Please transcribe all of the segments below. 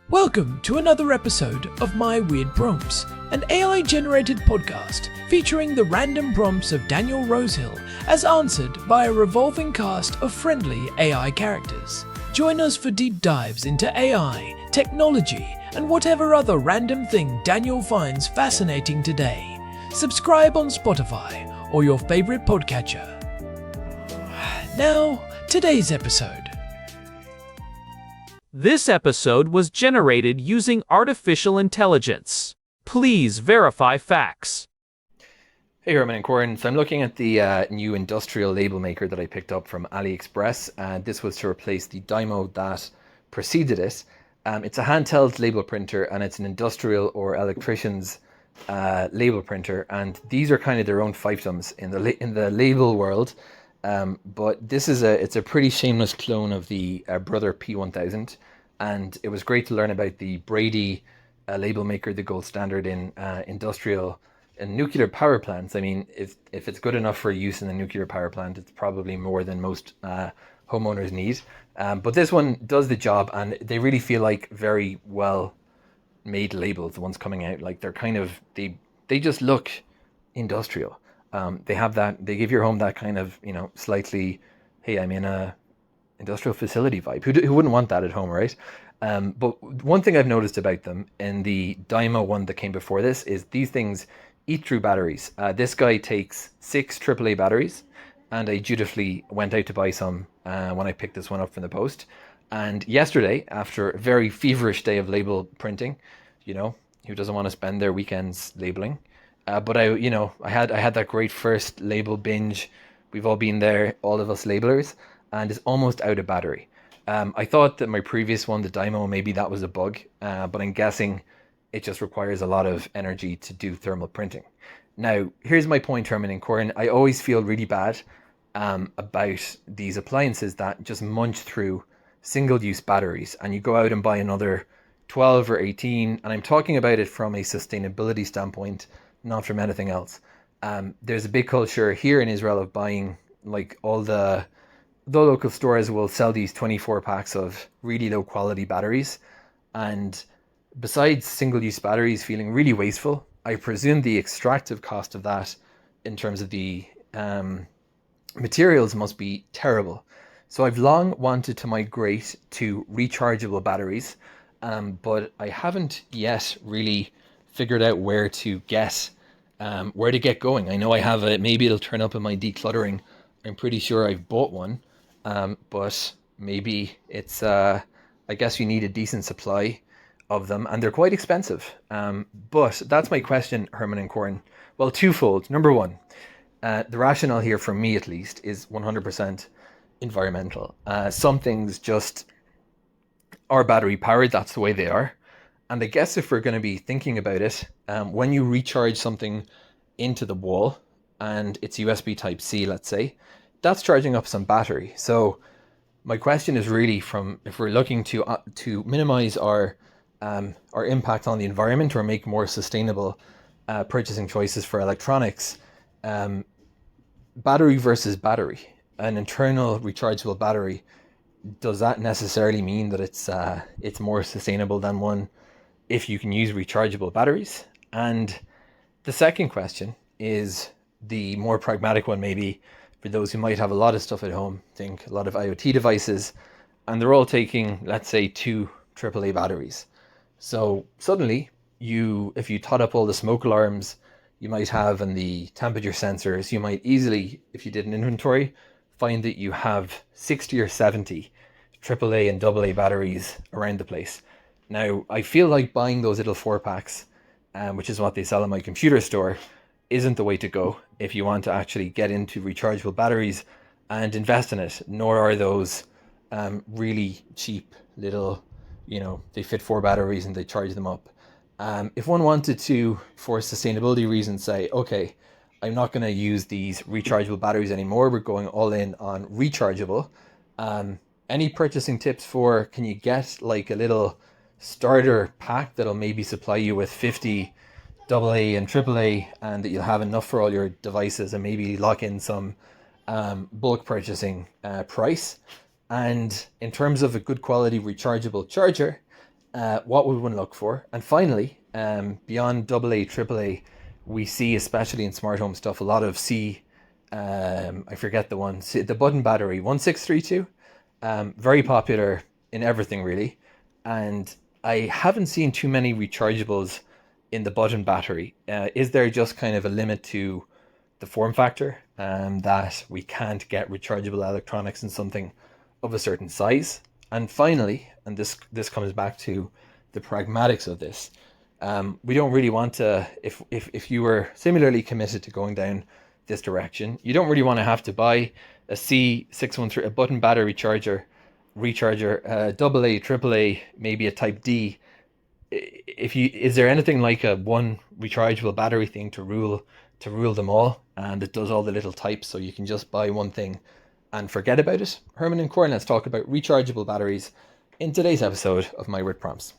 Welcome to another episode of My Weird Prompts, an AI-generated podcast featuring the random prompts of Daniel Rosehill as answered by a revolving cast of friendly AI characters. Join us for deep dives into AI, technology, and whatever other random thing Daniel finds fascinating today. Subscribe on Spotify or your favorite podcatcher. Now, today's episode. This episode was generated using artificial intelligence. Please verify facts. Hey Herman and Corin, so I'm looking at the new industrial label maker that I picked up from AliExpress, and this was to replace the Dymo that preceded it. It's a handheld label printer, and it's an industrial or electrician's label printer, and these are kind of their own fiefdoms in the label world. But this is it's a pretty shameless clone of the Brother P1000, and it was great to learn about the Brady label maker, the gold standard in industrial and nuclear power plants. I mean, if it's good enough for use in a nuclear power plant, it's probably more than most homeowners need. But this one does the job, and they really feel like very well made labels, the ones coming out. Like they're kind of, they just look industrial. They have that, they give your home that kind of, slightly, hey, I'm in a industrial facility vibe. Who wouldn't want that at home, right? But one thing I've noticed about them in the Dymo one that came before this is these things eat through batteries. This guy takes 6 AAA batteries, and I dutifully went out to buy some when I picked this one up from the post. And yesterday, after a very feverish day of label printing, who doesn't want to spend their weekends labeling? But I had that great first label binge. We've all been there, all of us labelers, and it's almost out of battery. I thought that my previous one, the Dymo, maybe that was a bug, but I'm guessing it just requires a lot of energy to do thermal printing. Now, here's my point, Herman and Corin. I always feel really bad about these appliances that just munch through single-use batteries, and you go out and buy another 12 or 18, and I'm talking about it from a sustainability standpoint, not from anything else. There's a big culture here in Israel of buying, like, all the local stores will sell these 24 packs of really low quality batteries, and besides single-use batteries feeling really wasteful, I presume the extractive cost of that in terms of the materials must be terrible. So I've long wanted to migrate to rechargeable batteries, but I haven't yet really figured out where to get going. I know I have it. Maybe it'll turn up in my decluttering. I'm pretty sure I've bought one, but maybe it's I guess you need a decent supply of them, and they're quite expensive. But that's my question, Herman and Corin. Well, twofold. Number one, the rationale here, for me at least, is 100% environmental. Some things just are battery powered. That's the way they are. And I guess if we're going to be thinking about it, when you recharge something into the wall and it's USB Type-C, let's say, that's charging up some battery. So my question is really, from if we're looking to minimize our impact on the environment or make more sustainable purchasing choices for electronics, battery versus battery, an internal rechargeable battery, does that necessarily mean that it's more sustainable than one if you can use rechargeable batteries? And the second question is the more pragmatic one, maybe for those who might have a lot of stuff at home, think a lot of IoT devices, and they're all taking, let's say, 2 AAA batteries. So suddenly, if you tot up all the smoke alarms you might have and the temperature sensors, you might easily, if you did an inventory, find that you have 60 or 70 AAA and AA batteries around the place. Now, I feel like buying those little 4-packs, which is what they sell in my computer store, isn't the way to go if you want to actually get into rechargeable batteries and invest in it. Nor are those really cheap little, they fit 4 batteries and they charge them up. If one wanted to, for sustainability reasons, say, okay, I'm not going to use these rechargeable batteries anymore, we're going all in on rechargeable. Any purchasing tips for, can you get like a little starter pack that'll maybe supply you with 50 AA and AAA, and that you'll have enough for all your devices, and maybe lock in some bulk purchasing price? And in terms of a good quality rechargeable charger, What would one look for? And finally, beyond AA, AAA, we see, especially in smart home stuff, a lot of C. I forget the one, the button battery 1632. Very popular in everything really, and I haven't seen too many rechargeables in the button battery. Is there just kind of a limit to the form factor, that we can't get rechargeable electronics in something of a certain size? And finally, and this comes back to the pragmatics of this, we don't really want to, if you were similarly committed to going down this direction, you don't really want to have to buy a C613, a button battery recharger, AA, AAA, maybe a Type D. Is there anything like a one rechargeable battery thing to rule them all, and it does all the little types, so you can just buy one thing and forget about it? Herman and Corin, let's talk about rechargeable batteries in today's episode of My Word Prompts.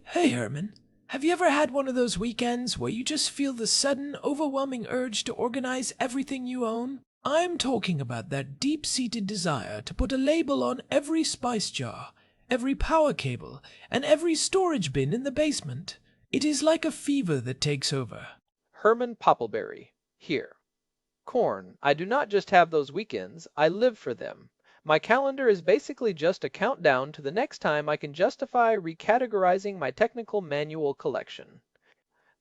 Hey Herman, have you ever had one of those weekends where you just feel the sudden, overwhelming urge to organize everything you own? I'm talking about that deep-seated desire to put a label on every spice jar, every power cable, and every storage bin in the basement. It is like a fever that takes over. Herman Poppleberry, here. Corn, I do not just have those weekends, I live for them. My calendar is basically just a countdown to the next time I can justify recategorizing my technical manual collection.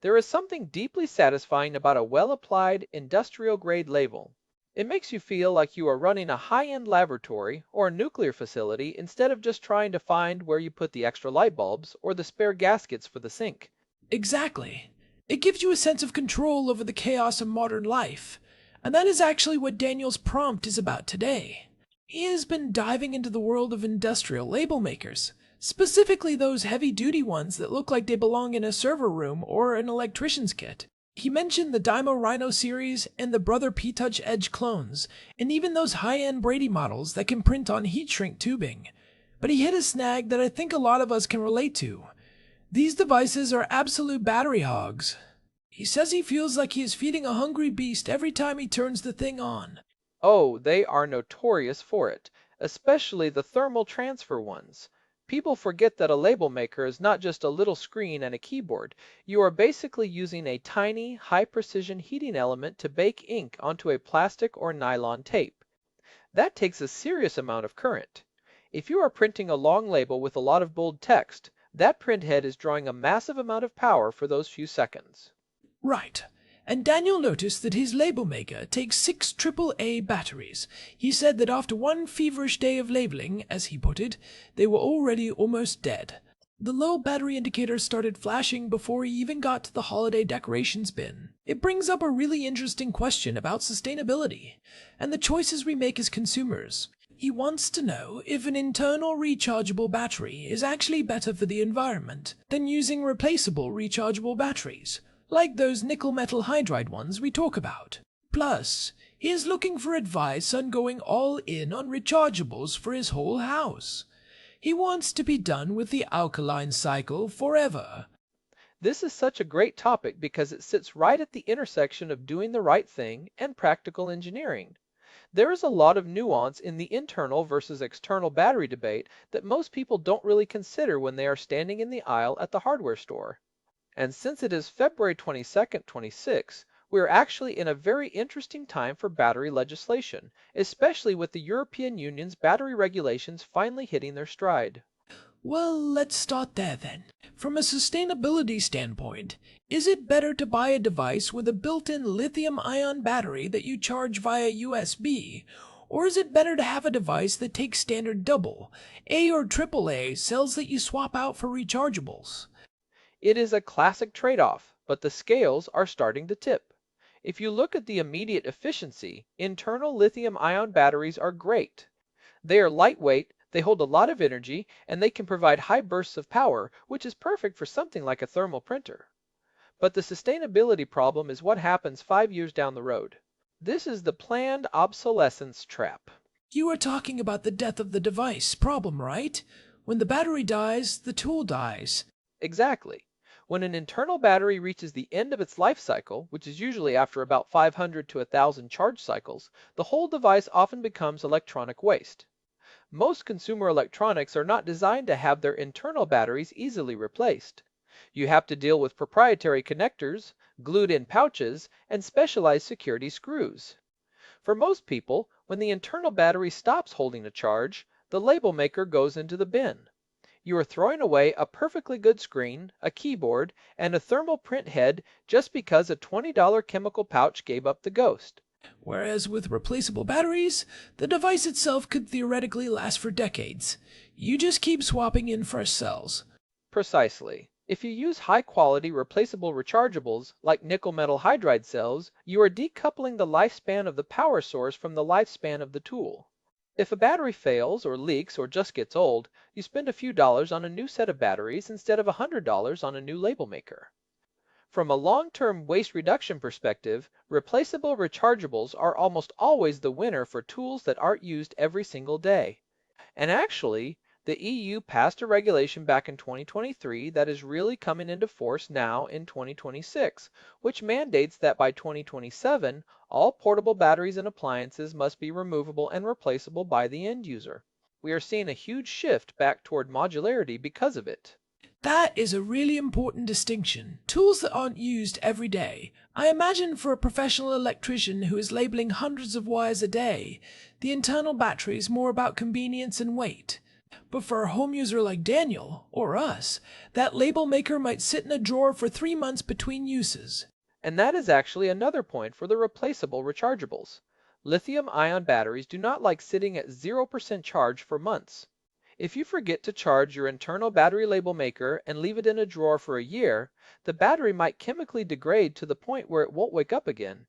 There is something deeply satisfying about a well-applied, industrial-grade label. It makes you feel like you are running a high-end laboratory or a nuclear facility instead of just trying to find where you put the extra light bulbs or the spare gaskets for the sink. Exactly. It gives you a sense of control over the chaos of modern life, and that is actually what Daniel's prompt is about today. He has been diving into the world of industrial label makers, specifically those heavy-duty ones that look like they belong in a server room or an electrician's kit. He mentioned the Dymo Rhino series and the Brother P-Touch Edge clones, and even those high-end Brady models that can print on heat-shrink tubing. But he hit a snag that I think a lot of us can relate to. These devices are absolute battery hogs. He says he feels like he is feeding a hungry beast every time he turns the thing on. Oh, they are notorious for it, especially the thermal transfer ones. People forget that a label maker is not just a little screen and a keyboard. You are basically using a tiny, high-precision heating element to bake ink onto a plastic or nylon tape. That takes a serious amount of current. If you are printing a long label with a lot of bold text, that print head is drawing a massive amount of power for those few seconds. Right. And Daniel noticed that his label maker takes 6 AAA batteries. He said that after one feverish day of labeling, as he put it, they were already almost dead. The low battery indicator started flashing before he even got to the holiday decorations bin. It brings up a really interesting question about sustainability and the choices we make as consumers. He wants to know if an internal rechargeable battery is actually better for the environment than using replaceable rechargeable batteries, like those nickel metal hydride ones we talk about. Plus, he is looking for advice on going all in on rechargeables for his whole house. He wants to be done with the alkaline cycle forever. This is such a great topic because it sits right at the intersection of doing the right thing and practical engineering. There is a lot of nuance in the internal versus external battery debate that most people don't really consider when they are standing in the aisle at the hardware store. And since it is February 22nd, 26, we are actually in a very interesting time for battery legislation, especially with the European Union's battery regulations finally hitting their stride. Well, let's start there then. From a sustainability standpoint, is it better to buy a device with a built-in lithium-ion battery that you charge via USB, or is it better to have a device that takes standard AA or AAA cells that you swap out for rechargeables? It is a classic trade-off, but the scales are starting to tip. If you look at the immediate efficiency, internal lithium-ion batteries are great. They are lightweight, they hold a lot of energy, and they can provide high bursts of power, which is perfect for something like a thermal printer. But the sustainability problem is what happens 5 years down the road. This is the planned obsolescence trap. You are talking about the death of the device problem, right? When the battery dies, the tool dies. Exactly. When an internal battery reaches the end of its life cycle, which is usually after about 500 to 1,000 charge cycles, the whole device often becomes electronic waste. Most consumer electronics are not designed to have their internal batteries easily replaced. You have to deal with proprietary connectors, glued-in pouches, and specialized security screws. For most people, when the internal battery stops holding a charge, the label maker goes into the bin. You are throwing away a perfectly good screen, a keyboard, and a thermal print head just because a $20 chemical pouch gave up the ghost. Whereas with replaceable batteries, the device itself could theoretically last for decades. You just keep swapping in fresh cells. Precisely. If you use high-quality replaceable rechargeables like nickel metal hydride cells, you are decoupling the lifespan of the power source from the lifespan of the tool. If a battery fails or leaks or just gets old, you spend a few dollars on a new set of batteries instead of $100 on a new label maker. From a long-term waste reduction perspective, replaceable rechargeables are almost always the winner for tools that aren't used every single day. And actually, the EU passed a regulation back in 2023 that is really coming into force now in 2026, which mandates that by 2027, all portable batteries and appliances must be removable and replaceable by the end user. We are seeing a huge shift back toward modularity because of it. That is a really important distinction. Tools that aren't used every day. I imagine for a professional electrician who is labeling hundreds of wires a day, the internal battery is more about convenience and weight. But for a home user like Daniel, or us, that label maker might sit in a drawer for 3 months between uses. And that is actually another point for the replaceable rechargeables. Lithium-ion batteries do not like sitting at 0% charge for months. If you forget to charge your internal battery label maker and leave it in a drawer for a year, the battery might chemically degrade to the point where it won't wake up again.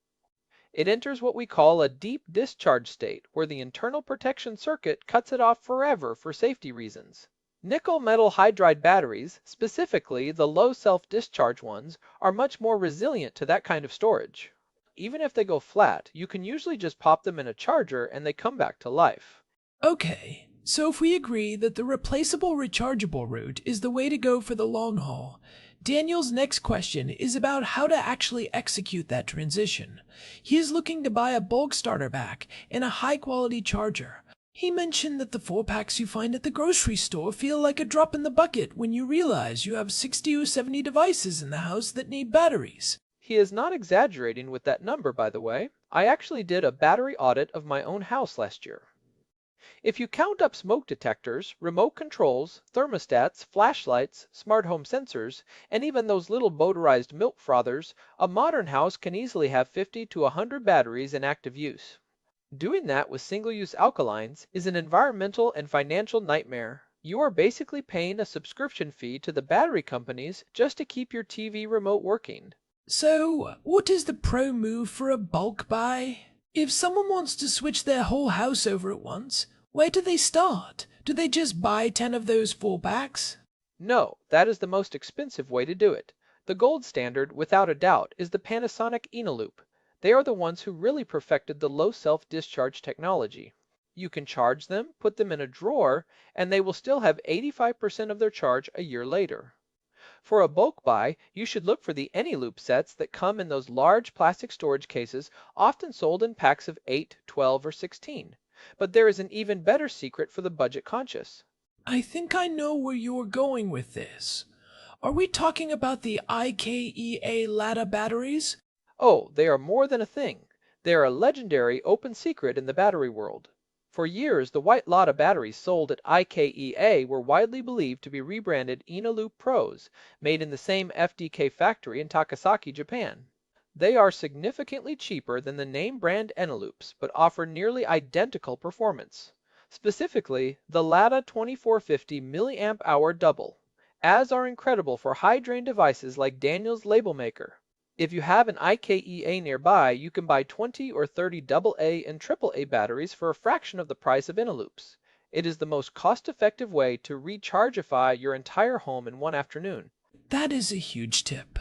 It enters what we call a deep discharge state, where the internal protection circuit cuts it off forever for safety reasons. Nickel metal hydride batteries, specifically the low self-discharge ones, are much more resilient to that kind of storage. Even if they go flat, you can usually just pop them in a charger and they come back to life. Okay, so if we agree that the replaceable rechargeable route is the way to go for the long haul, Daniel's next question is about how to actually execute that transition. He is looking to buy a bulk starter pack and a high-quality charger. He mentioned that the 4-packs you find at the grocery store feel like a drop in the bucket when you realize you have 60 or 70 devices in the house that need batteries. He is not exaggerating with that number, by the way. I actually did a battery audit of my own house last year. If you count up smoke detectors, remote controls, thermostats, flashlights, smart home sensors, and even those little motorized milk frothers, a modern house can easily have 50 to 100 batteries in active use. Doing that with single-use alkalines is an environmental and financial nightmare. You are basically paying a subscription fee to the battery companies just to keep your TV remote working. So, what is the pro move for a bulk buy? If someone wants to switch their whole house over at once, where do they start? Do they just buy 10 of those 4-packs? No, that is the most expensive way to do it. The gold standard, without a doubt, is the Panasonic Eneloop. They are the ones who really perfected the low self-discharge technology. You can charge them, put them in a drawer, and they will still have 85% of their charge a year later. For a bulk buy, you should look for the Eneloop sets that come in those large plastic storage cases, often sold in packs of 8, 12, or 16. But there is an even better secret for the budget conscious. I think I know where you're going with this. Are we talking about the IKEA Lada batteries? Oh, they are more than a thing. They are a legendary open secret in the battery world. For years, the white Lada batteries sold at IKEA were widely believed to be rebranded Eneloop Pros, made in the same FDK factory in Takasaki, Japan. They are significantly cheaper than the name brand Eneloops, but offer nearly identical performance. Specifically, the Lada 2450 mAh double, as are incredible for high-drain devices like Daniel's label maker. If you have an IKEA nearby, you can buy 20 or 30 AA and AAA batteries for a fraction of the price of Eneloops. It is the most cost-effective way to rechargeify your entire home in one afternoon. That is a huge tip.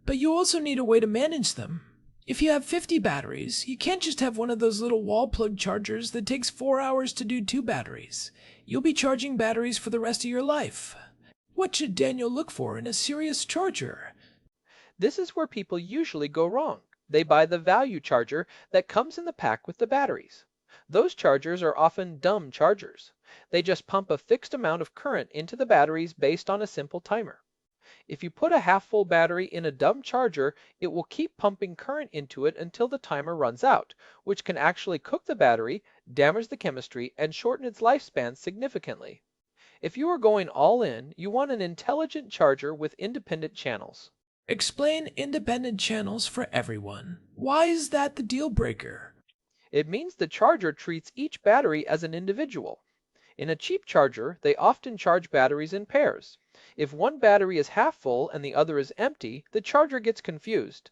But you also need a way to manage them. If you have 50 batteries, you can't just have one of those little wall plug chargers that takes 4 hours to do 2 batteries. You'll be charging batteries for the rest of your life. What should Daniel look for in a serious charger? This is where people usually go wrong. They buy the value charger that comes in the pack with the batteries. Those chargers are often dumb chargers. They just pump a fixed amount of current into the batteries based on a simple timer. If you put a half-full battery in a dumb charger, it will keep pumping current into it until the timer runs out, which can actually cook the battery, damage the chemistry, and shorten its lifespan significantly. If you are going all in, you want an intelligent charger with independent channels. Explain independent channels for everyone. Why is that the deal breaker? It means the charger treats each battery as an individual. In a cheap charger, they often charge batteries in pairs. If one battery is half full and the other is empty, the charger gets confused.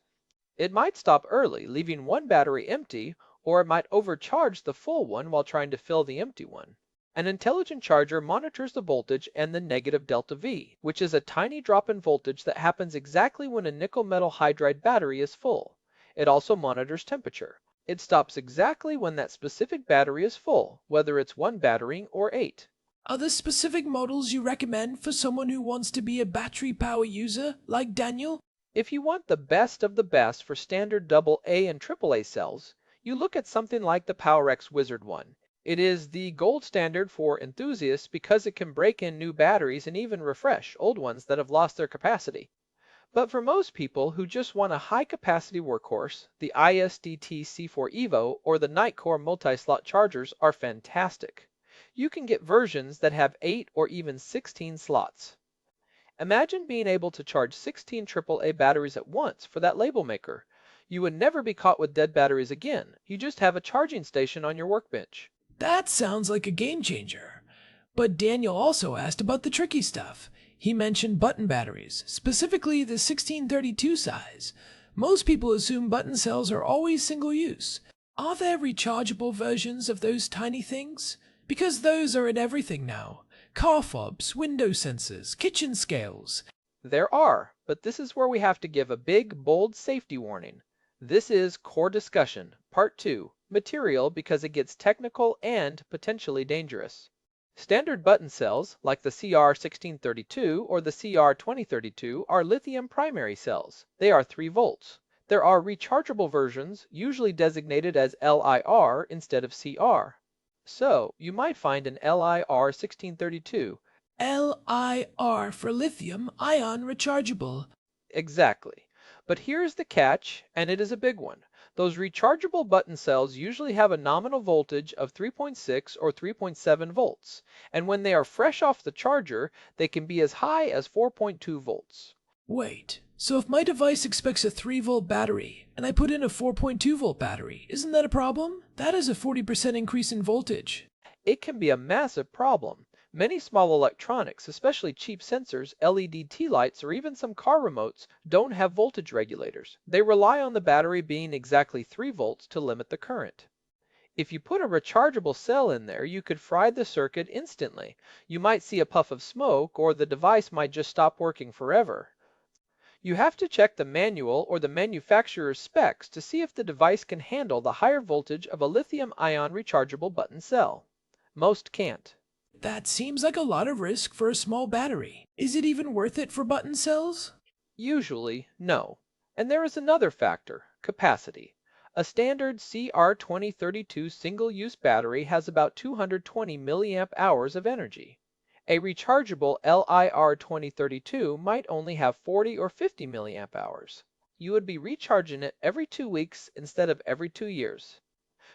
It might stop early, leaving one battery empty, or it might overcharge the full one while trying to fill the empty one. An intelligent charger monitors the voltage and the negative delta V, which is a tiny drop in voltage that happens exactly when a nickel metal hydride battery is full. It also monitors temperature. It stops exactly when that specific battery is full, whether it's one battery or 8. Are there specific models you recommend for someone who wants to be a battery power user, like Daniel? If you want the best of the best for standard AA and AAA cells, you look at something like the PowerX Wizard 1. It is the gold standard for enthusiasts because it can break in new batteries and even refresh old ones that have lost their capacity. But for most people who just want a high-capacity workhorse, the ISDT C4 Evo or the Nightcore multi-slot chargers are fantastic. You can get versions that have 8 or even 16 slots. Imagine being able to charge 16 AAA batteries at once for that label maker. You would never be caught with dead batteries again. You just have a charging station on your workbench. That sounds like a game changer. But Daniel also asked about the tricky stuff. He mentioned button batteries, specifically the 1632 size. Most people assume button cells are always single use. Are there rechargeable versions of those tiny things? Because those are in everything now. Car fobs, window sensors, kitchen scales. There are, but this is where we have to give a big, bold safety warning. This is Core Discussion, Part 2, Material because it gets technical and potentially dangerous. Standard button cells, like the CR1632 or the CR2032, are lithium primary cells. They are 3 volts. There are rechargeable versions, usually designated as LIR instead of CR. So, you might find an LIR 1632. LIR for lithium-ion rechargeable. Exactly. But here's the catch, and it is a big one. Those rechargeable button cells usually have a nominal voltage of 3.6 or 3.7 volts, and when they are fresh off the charger, they can be as high as 4.2 volts. Wait, so if my device expects a 3-volt battery, and I put in a 4.2-volt battery, isn't that a problem? That is a 40% increase in voltage. It can be a massive problem. Many small electronics, especially cheap sensors, LED tea lights, or even some car remotes, don't have voltage regulators. They rely on the battery being exactly 3 volts to limit the current. If you put a rechargeable cell in there, you could fry the circuit instantly. You might see a puff of smoke, or the device might just stop working forever. You have to check the manual or the manufacturer's specs to see if the device can handle the higher voltage of a lithium-ion rechargeable button cell. Most can't. That seems like a lot of risk for a small battery. Is it even worth it for button cells? Usually, no. And there is another factor, capacity. A standard CR2032 single-use battery has about 220 milliamp hours of energy. A rechargeable LIR2032 might only have 40 or 50 milliamp hours. You would be recharging it every 2 weeks instead of every 2 years.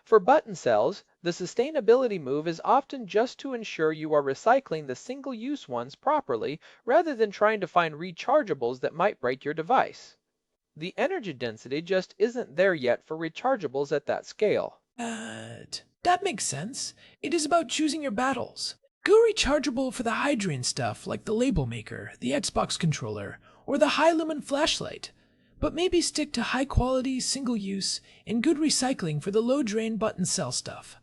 For button cells, the sustainability move is often just to ensure you are recycling the single-use ones properly rather than trying to find rechargeables that might break your device. The energy density just isn't there yet for rechargeables at that scale. That makes sense. It is about choosing your battles. Go rechargeable for the hydrant stuff like the label maker, the Xbox controller, or the high-lumen flashlight. But maybe stick to high-quality, single-use, and good recycling for the low-drain button cell stuff.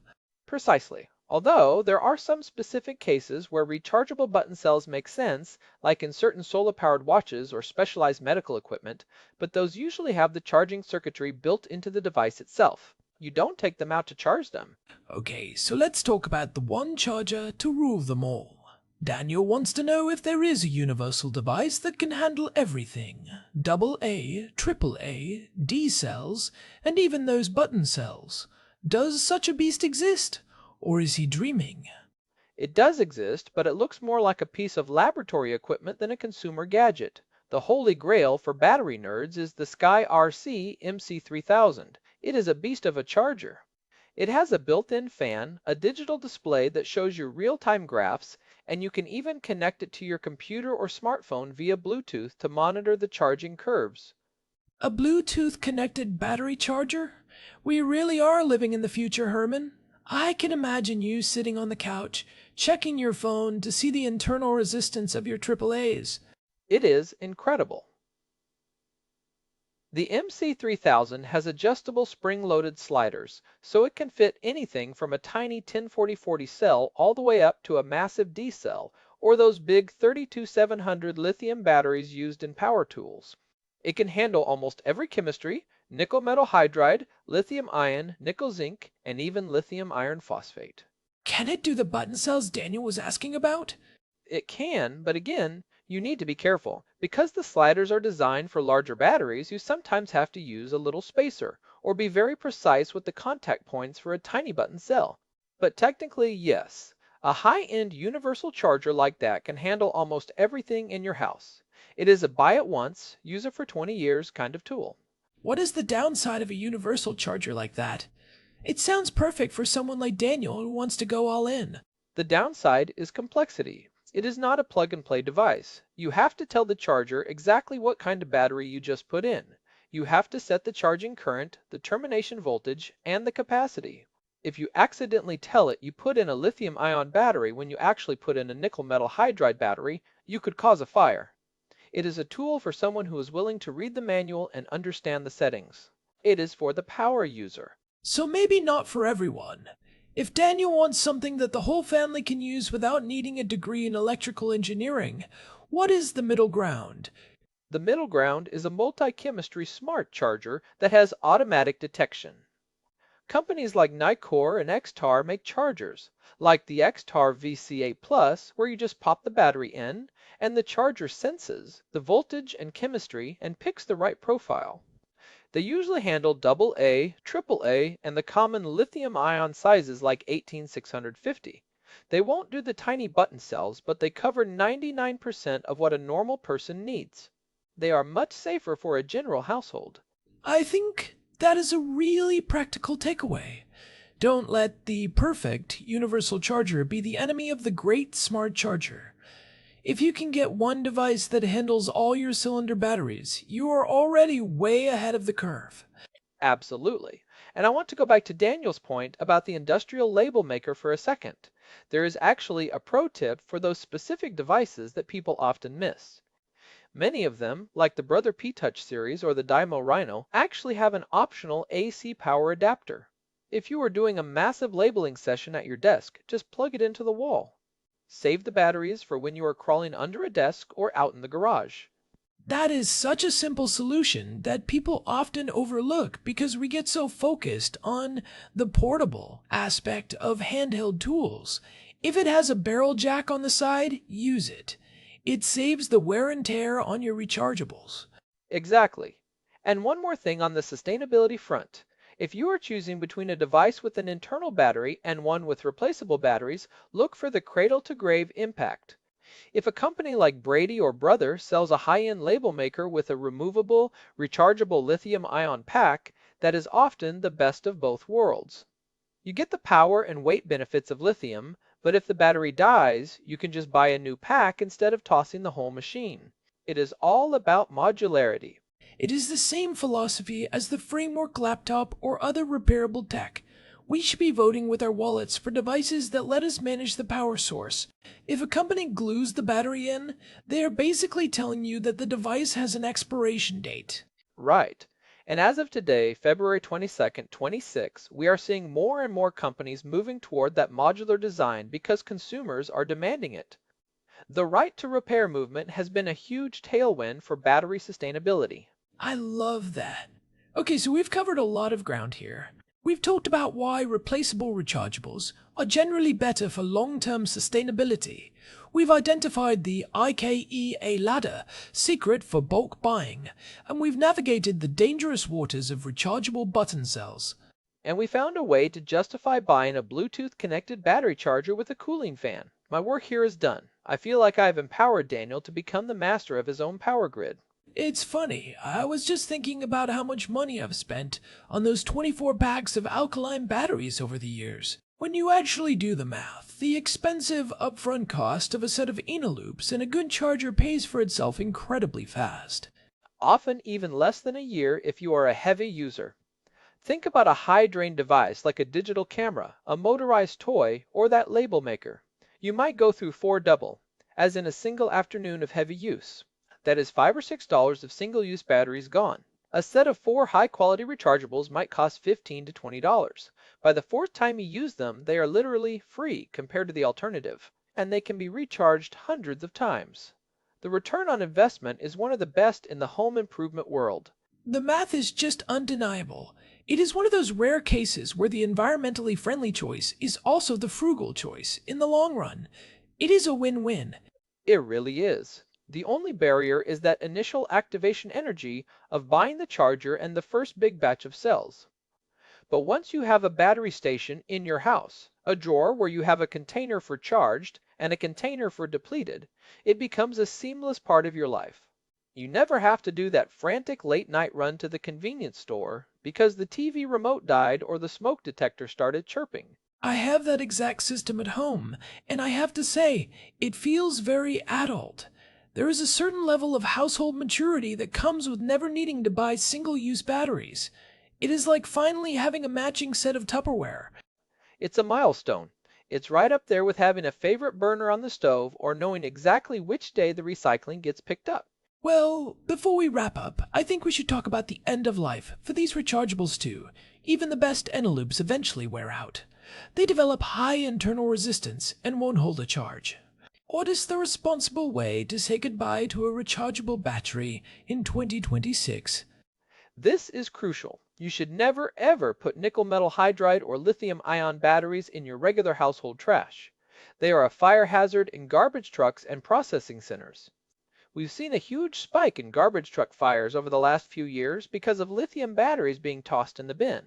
Precisely. Although, there are some specific cases where rechargeable button cells make sense, like in certain solar-powered watches or specialized medical equipment, but those usually have the charging circuitry built into the device itself. You don't take them out to charge them. Okay, so let's talk about the one charger to rule them all. Daniel wants to know if there is a universal device that can handle everything. AA, AAA, D cells, and even those button cells. Does such a beast exist? Or is he dreaming? It does exist, but it looks more like a piece of laboratory equipment than a consumer gadget. The holy grail for battery nerds is the Sky RC MC3000. It is a beast of a charger. It has a built-in fan, a digital display that shows you real-time graphs, and you can even connect it to your computer or smartphone via Bluetooth to monitor the charging curves. A Bluetooth-connected battery charger? We really are living in the future, Herman. I can imagine you sitting on the couch, checking your phone to see the internal resistance of your AAAs. It is incredible. The MC3000 has adjustable spring-loaded sliders, so it can fit anything from a tiny 104040 cell all the way up to a massive D cell, or those big 32700 lithium batteries used in power tools. It can handle almost every chemistry: nickel metal hydride, lithium-ion, nickel zinc, and even lithium iron phosphate. Can it do the button cells Daniel was asking about? It can, but again, you need to be careful. Because the sliders are designed for larger batteries, you sometimes have to use a little spacer, or be very precise with the contact points for a tiny button cell. But technically, yes, a high-end universal charger like that can handle almost everything in your house. It is a buy it once, use it for 20 years kind of tool. What is the downside of a universal charger like that? It sounds perfect for someone like Daniel who wants to go all in. The downside is complexity. It is not a plug-and-play device. You have to tell the charger exactly what kind of battery you just put in. You have to set the charging current, the termination voltage, and the capacity. If you accidentally tell it you put in a lithium-ion battery when you actually put in a nickel metal hydride battery, you could cause a fire. It is a tool for someone who is willing to read the manual and understand the settings. It is for the power user. So maybe not for everyone. If Daniel wants something that the whole family can use without needing a degree in electrical engineering, what is the middle ground? The middle ground is a multi-chemistry smart charger that has automatic detection. Companies like Nicor and Xtar make chargers, like the Xtar VC8 Plus, where you just pop the battery in, and the charger senses the voltage and chemistry and picks the right profile. They usually handle AA, AAA, and the common lithium-ion sizes like 18650. They won't do the tiny button cells, but they cover 99% of what a normal person needs. They are much safer for a general household. I think that is a really practical takeaway. Don't let the perfect universal charger be the enemy of the great smart charger. If you can get one device that handles all your cylinder batteries, you are already way ahead of the curve. Absolutely. And I want to go back to Daniel's point about the industrial label maker for a second. There is actually a pro tip for those specific devices that people often miss. Many of them, like the Brother P-Touch series or the Dymo Rhino, actually have an optional AC power adapter. If you are doing a massive labeling session at your desk, just plug it into the wall. Save the batteries for when you are crawling under a desk or out in the garage. That is such a simple solution that people often overlook because we get so focused on the portable aspect of handheld tools. If it has a barrel jack on the side, use it. It saves the wear and tear on your rechargeables. Exactly. And one more thing on the sustainability front. If you are choosing between a device with an internal battery and one with replaceable batteries, look for the cradle-to-grave impact. If a company like Brady or Brother sells a high-end label maker with a removable, rechargeable lithium-ion pack, that is often the best of both worlds. You get the power and weight benefits of lithium, but if the battery dies, you can just buy a new pack instead of tossing the whole machine. It is all about modularity. It is the same philosophy as the framework laptop or other repairable tech. We should be voting with our wallets for devices that let us manage the power source. If a company glues the battery in, they are basically telling you that the device has an expiration date. Right. And as of today, February 22nd, 26, we are seeing more and more companies moving toward that modular design because consumers are demanding it. The right to repair movement has been a huge tailwind for battery sustainability. I love that. Okay, so we've covered a lot of ground here. We've talked about why replaceable rechargeables are generally better for long-term sustainability. We've identified the IKEA ladder secret for bulk buying, and we've navigated the dangerous waters of rechargeable button cells. And we found a way to justify buying a Bluetooth-connected battery charger with a cooling fan. My work here is done. I feel like I've empowered Daniel to become the master of his own power grid. It's funny, I was just thinking about how much money I've spent on those 24 packs of alkaline batteries over the years. When you actually do the math, the expensive upfront cost of a set of loops and a good charger pays for itself incredibly fast. Often even less than a year if you are a heavy user. Think about a high-drain device like a digital camera, a motorized toy, or that label maker. You might go through 4 double, as in a single afternoon of heavy use. That is $5 or $6 of single-use batteries gone. A set of 4 high-quality rechargeables might cost $15 to $20. By the 4th time you use them, they are literally free compared to the alternative, and they can be recharged hundreds of times. The return on investment is one of the best in the home improvement world. The math is just undeniable. It is one of those rare cases where the environmentally friendly choice is also the frugal choice in the long run. It is a win-win. It really is. The only barrier is that initial activation energy of buying the charger and the first big batch of cells. But once you have a battery station in your house, a drawer where you have a container for charged and a container for depleted, it becomes a seamless part of your life. You never have to do that frantic late-night run to the convenience store because the TV remote died or the smoke detector started chirping. I have that exact system at home, and I have to say, it feels very adult. There is a certain level of household maturity that comes with never needing to buy single-use batteries. It is like finally having a matching set of Tupperware. It's a milestone. It's right up there with having a favorite burner on the stove or knowing exactly which day the recycling gets picked up. Well, before we wrap up, I think we should talk about the end of life for these rechargeables too. Even the best loops eventually wear out. They develop high internal resistance and won't hold a charge. What is the responsible way to say goodbye to a rechargeable battery in 2026? This is crucial. You should never ever put nickel metal hydride or lithium-ion batteries in your regular household trash. They are a fire hazard in garbage trucks and processing centers. We've seen a huge spike in garbage truck fires over the last few years because of lithium batteries being tossed in the bin.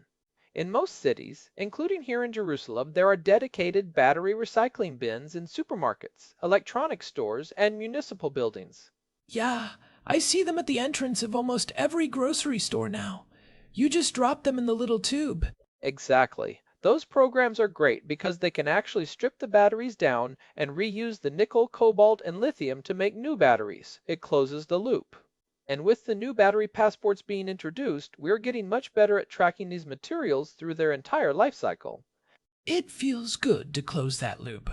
In most cities, including here in Jerusalem, there are dedicated battery recycling bins in supermarkets, electronics stores, and municipal buildings. Yeah, I see them at the entrance of almost every grocery store now. You just drop them in the little tube. Exactly. Those programs are great because they can actually strip the batteries down and reuse the nickel, cobalt, and lithium to make new batteries. It closes the loop. And with the new battery passports being introduced, we're getting much better at tracking these materials through their entire life cycle. It feels good to close that loop.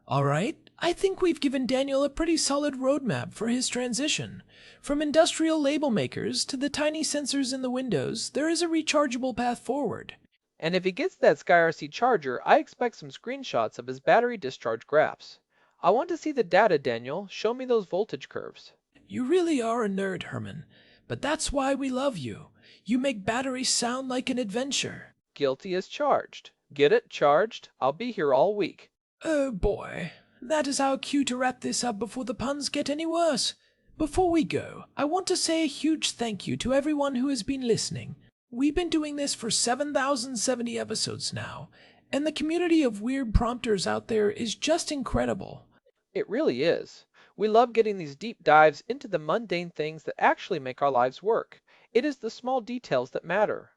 All right, I think we've given Daniel a pretty solid roadmap for his transition. From industrial label makers to the tiny sensors in the windows, there is a rechargeable path forward. And if he gets that SkyRC charger, I expect some screenshots of his battery discharge graphs. I want to see the data, Daniel. Show me those voltage curves. You really are a nerd, Herman. But that's why we love you. You make batteries sound like an adventure. Guilty as charged. Get it? Charged? I'll be here all week. Oh boy, that is our cue to wrap this up before the puns get any worse. Before we go, I want to say a huge thank you to everyone who has been listening. We've been doing this for 7,070 episodes now, and the community of weird prompters out there is just incredible. It really is. We love getting these deep dives into the mundane things that actually make our lives work. It is the small details that matter.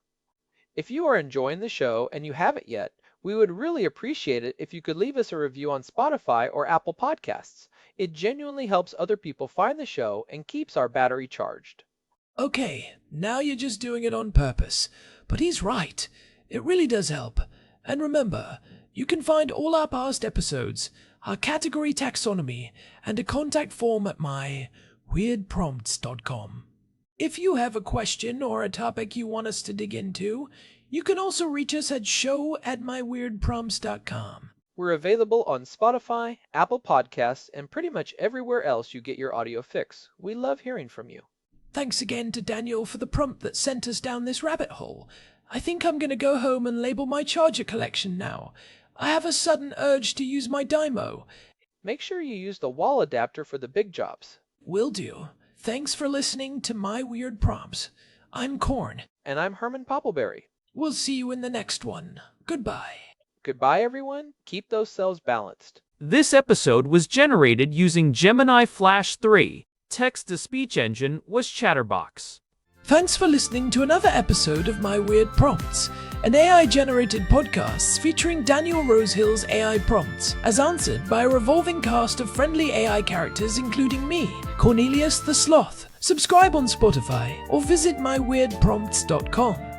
If you are enjoying the show and you haven't yet, we would really appreciate it if you could leave us a review on Spotify or Apple Podcasts. It genuinely helps other people find the show and keeps our battery charged. Okay, now you're just doing it on purpose. But he's right. It really does help. And remember, you can find all our past episodes, our category taxonomy, and a contact form at my weirdprompts.com. If you have a question or a topic you want us to dig into, you can also reach us at show@myweirdprompts.com. We're available on Spotify, Apple Podcasts, and pretty much everywhere else you get your audio fix. We love hearing from you. Thanks again to Daniel for the prompt that sent us down this rabbit hole. I think I'm going to go home and label my charger collection now. I have a sudden urge to use my Dymo. Make sure you use the wall adapter for the big jobs. Will do. Thanks for listening to My Weird Prompts. I'm Corn. And I'm Herman Poppleberry. We'll see you in the next one. Goodbye. Goodbye, everyone. Keep those cells balanced. This episode was generated using Gemini Flash 3. Text-to-speech engine was Chatterbox. Thanks for listening to another episode of My Weird Prompts, an AI-generated podcast featuring Daniel Rosehill's AI prompts, as answered by a revolving cast of friendly AI characters including me, Cornelius the Sloth. Subscribe on Spotify or visit myweirdprompts.com.